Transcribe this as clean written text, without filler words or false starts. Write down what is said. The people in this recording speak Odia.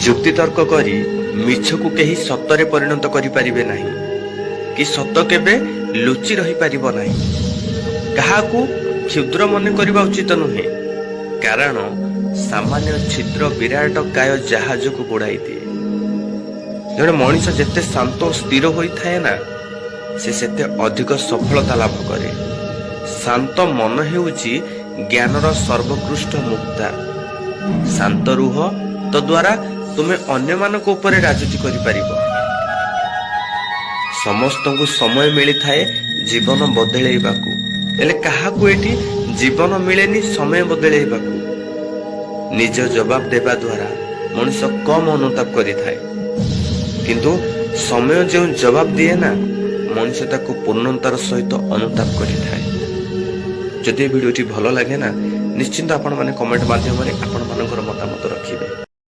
ଯୁକ୍ତିତର୍କ କରି ମିଛକୁ କେହି ସତରେ ପରିଣତ କରିପାରିବେ ନାହିଁ କି ସତ କେବେ ଲୁଚି ରହିପାରିବ ନାହିଁ। କାହାକୁ କ୍ଷୁଦ୍ର ମନେ କରିବା ଉଚିତ ନୁହେଁ, କାରଣ ସାମାନ୍ୟ ଛିଦ୍ର ବିରାଟ କାୟ ଜାହାଜକୁ ବୁଡ଼ାଇ ଦିଏ। ଜଣେ ମଣିଷ ଯେତେ ଶାନ୍ତ ଓ ସ୍ଥିର ହୋଇଥାଏ ନା, ସେ ସେତେ ଅଧିକ ସଫଳତା ଲାଭ କରେ। ଶାନ୍ତ ମନ ହେଉଛି ଜ୍ଞାନର ସର୍ବୋତ୍କୃଷ୍ଟ ମୁକ୍ତା। ଶାନ୍ତ ରୁହ, ତଦ୍ୱାରା ତୁମେ ଅନ୍ୟମାନଙ୍କ ଉପରେ ରାଜୁତି କରିପାରିବ। ସମସ୍ତଙ୍କୁ ସମୟ ମିଳିଥାଏ ଜୀବନ ବଦଳେଇବାକୁ, ହେଲେ କାହାକୁ ଏଠି ଜୀବନ ମିଳେନି ସମୟ ବଦଳେଇବାକୁ। ନିଜ ଜବାବ ଦେବା ଦ୍ୱାରା ମଣିଷ କମ୍ ଅନୁତାପ କରିଥାଏ, କିନ୍ତୁ ସମୟ ଯେଉଁ ଜବାବ ଦିଏ ନା, ମଣିଷ ତାକୁ ପୂର୍ଣ୍ଣତାର ସହିତ ଅନୁତାପ କରିଥାଏ। ଯଦି ଏ ଭିଡ଼ିଓଟି ଭଲ ଲାଗେ ନା, ନିଶ୍ଚିନ୍ତ ଆପଣମାନେ କମେଣ୍ଟ ମାଧ୍ୟମରେ ଆପଣମାନଙ୍କର